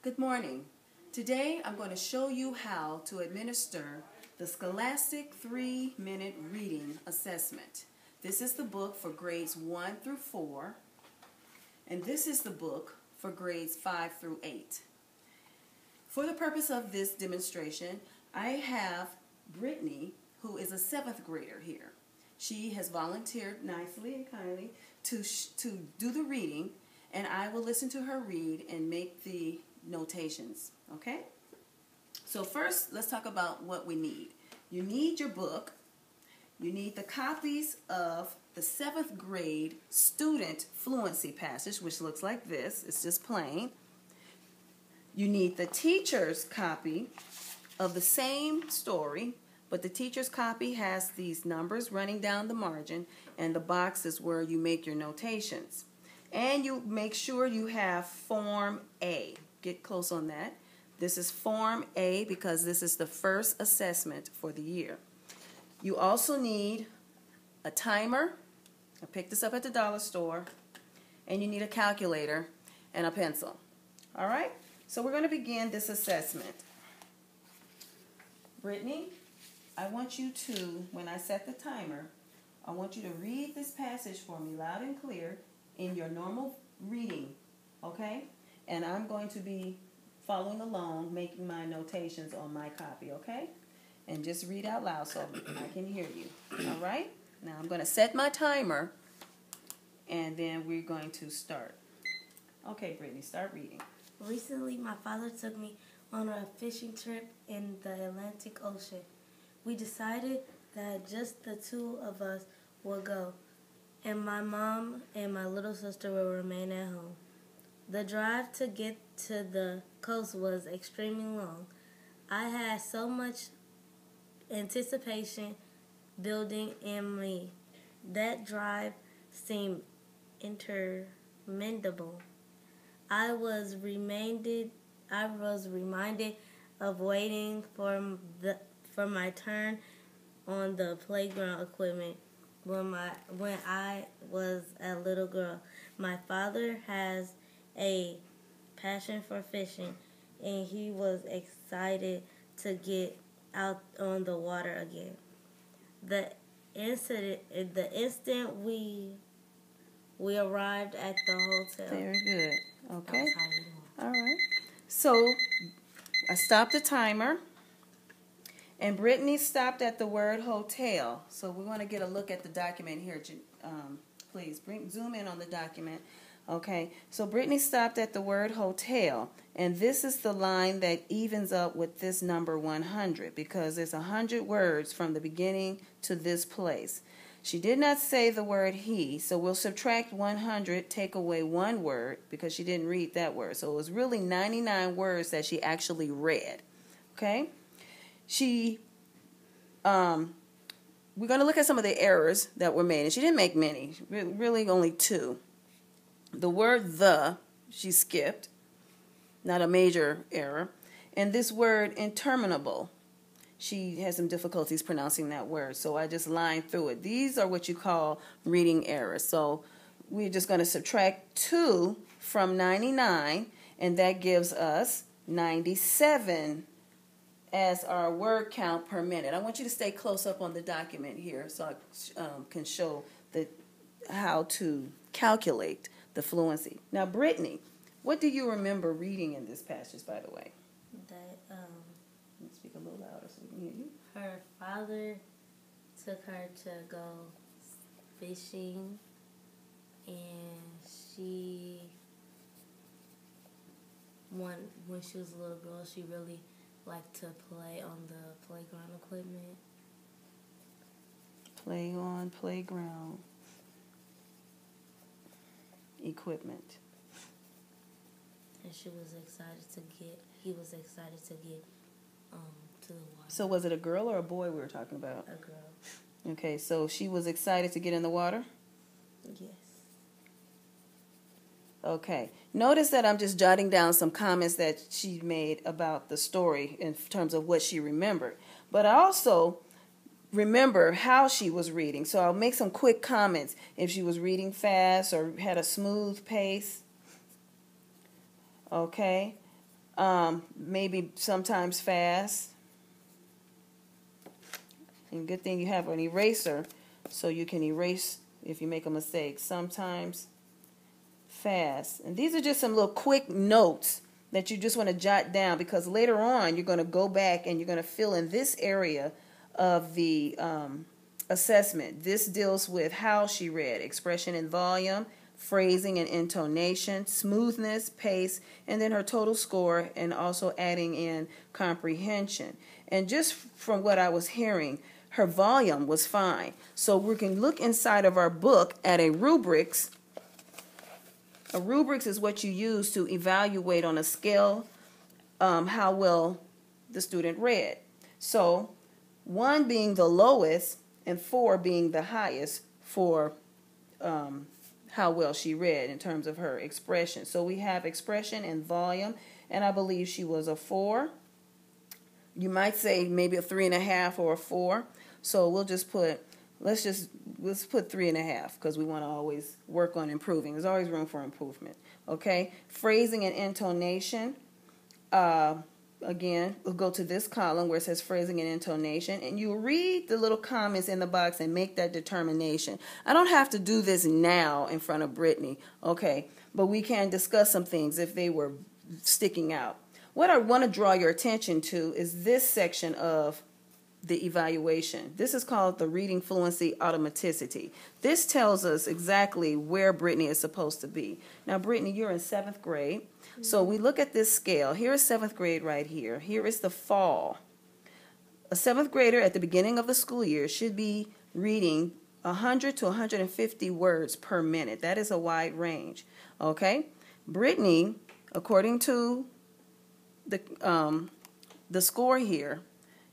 Good morning. Today I'm going to show you how to administer the Scholastic 3-Minute Reading Assessment. This is the book for grades 1 through 4, and this is the book for grades 5 through 8. For the purpose of this demonstration, I have Brittany, who is a 7th grader here. She has volunteered nicely and kindly to do the reading, and I will listen to her read and make the notations, okay? So first, let's talk about what we need. You need your book. You need the copies of the 7th grade student fluency passage, which looks like this. It's just plain. You need the teacher's copy of the same story, but the teacher's copy has these numbers running down the margin, and the box is where you make your notations. And you make sure you have Form A. Get close on that. This is Form A because this is the first assessment for the year. You also need a timer. I picked this up at the dollar store. And you need a calculator and a pencil. All right? So we're going to begin this assessment. Brittany, I want you to, when I set the timer, I want you to read this passage for me loud and clear in your normal reading, okay? And I'm going to be following along, making my notations on my copy, okay? And just read out loud so I can hear you, all right? Now I'm going to set my timer, and then we're going to start. Okay, Brittany, start reading. Recently, my father took me on a fishing trip in the Atlantic Ocean. We decided that just the two of us would go, and my mom and my little sister will remain at home. The drive to get to the coast was extremely long. I had so much anticipation building in me. That drive seemed interminable. I was reminded of waiting for my turn on the playground equipment when I was a little girl. My father has a passion for fishing, and he was excited to get out on the water again. The instant we arrived at the hotel. Very good. Okay. All right. So I stopped the timer, and Brittany stopped at the word hotel. So we're going to get a look at the document here. Please zoom in on the document. Okay, so Brittany stopped at the word hotel, and this is the line that evens up with this number 100 because there's 100 words from the beginning to this place. She did not say the word he, so we'll subtract 100, take away one word because she didn't read that word. So it was really 99 words that she actually read. Okay, we're going to look at some of the errors that were made, and she didn't make many, really only 2. The word the, she skipped, not a major error. And this word interminable, she has some difficulties pronouncing that word, so I just lined through it. These are what you call reading errors. So we're just going to subtract 2 from 99, and that gives us 97 as our word count per minute. I want you to stay close up on the document here so I can show how to calculate the fluency. Now, Brittany, what do you remember reading in this passage, by the way? That Speak a little louder so we can hear you. her father took her to go fishing, and when she was a little girl, she really liked to play on the playground equipment. Play on playground equipment. And he was excited to get to the water. So was it a girl or a boy we were talking about? A girl. Okay, so she was excited to get in the water? Yes. Okay. Notice that I'm just jotting down some comments that she made about the story in terms of what she remembered. But I also remember how she was reading. So I'll make some quick comments if she was reading fast or had a smooth pace. Okay. maybe sometimes fast. And good thing you have an eraser so you can erase if you make a mistake. Sometimes fast. And these are just some little quick notes that you just want to jot down, because later on you're going to go back and you're going to fill in this area of the assessment. This deals with how she read, expression and volume, phrasing and intonation, smoothness, pace, and then her total score, and also adding in comprehension. And just from what I was hearing, her volume was fine. So we can look inside of our book at a rubrics. A rubrics is what you use to evaluate on a scale how well the student read. So 1 being the lowest and 4 being the highest for how well she read in terms of her expression. So we have expression and volume, and I believe she was a 4. You might say maybe a 3.5 or a 4. So we'll just put, let's put 3.5, because we want to always work on improving. There's always room for improvement. Okay, phrasing and intonation. Again, we'll go to this column where it says phrasing and intonation, and you read the little comments in the box and make that determination. I don't have to do this now in front of Brittany, okay, but we can discuss some things if they were sticking out. What I want to draw your attention to is this section of the evaluation. This is called the reading fluency automaticity. This tells us exactly where Brittany is supposed to be. Now, Brittany, you're in 7th grade. So we look at this scale. Here is 7th grade right here. Here is the fall. A 7th grader at the beginning of the school year should be reading 100 to 150 words per minute. That is a wide range. Okay? Brittany, according to the score here,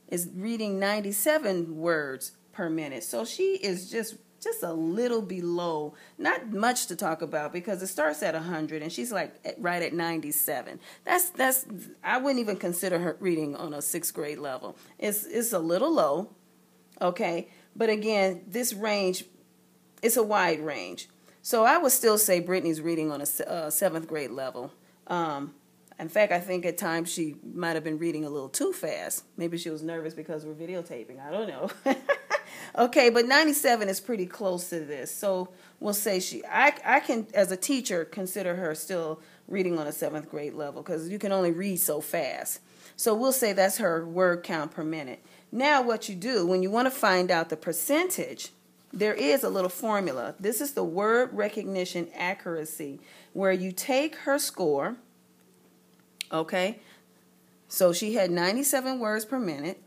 is reading 97 words per minute. So she is just a little below, not much to talk about, because it starts at 100 and she's like right at 97. That's I wouldn't even consider her reading on a 6th grade level. It's a little low, okay? But again, this range, it's a wide range. So I would still say Brittany's reading on a 7th grade level. In fact, I think at times she might have been reading a little too fast. Maybe she was nervous because we're videotaping. I don't know. Okay, but 97 is pretty close to this. So we'll say I can, as a teacher, consider her still reading on a 7th grade level, because you can only read so fast. So we'll say that's her word count per minute. Now what you do, when you want to find out the percentage, there is a little formula. This is the word recognition accuracy, where you take her score. Okay, so she had 97 words per minute,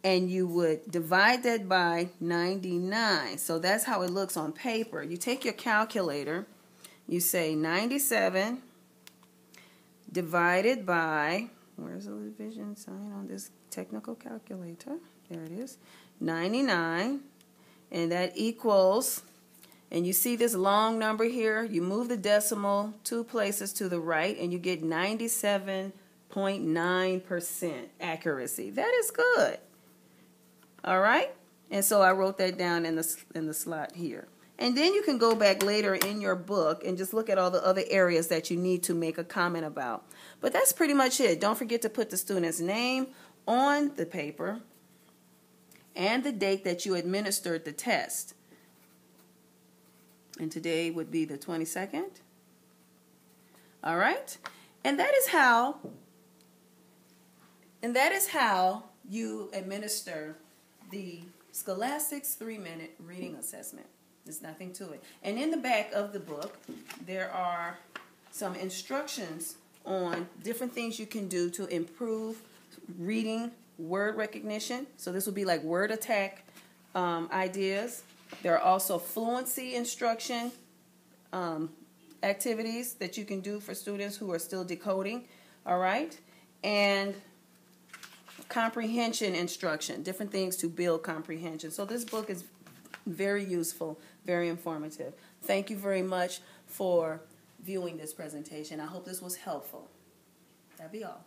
and you would divide that by 99. So that's how it looks on paper. You take your calculator, you say 97 divided by, where's the division sign on this technical calculator? There it is, 99, and that equals, and you see this long number here, you move the decimal 2 places to the right and you get 97.9% accuracy. That is good. All right? And so I wrote that down in the slot here. And then you can go back later in your book and just look at all the other areas that you need to make a comment about. But that's pretty much it. Don't forget to put the student's name on the paper and the date that you administered the test. And today would be the 22nd. All right? And that is how you administer the Scholastics 3-minute reading assessment. There's nothing to it. And in the back of the book, there are some instructions on different things you can do to improve reading word recognition. So this would be like word attack ideas. There are also fluency instruction activities that you can do for students who are still decoding, all right? And comprehension instruction, different things to build comprehension. So this book is very useful, very informative. Thank you very much for viewing this presentation. I hope this was helpful. That'd be all.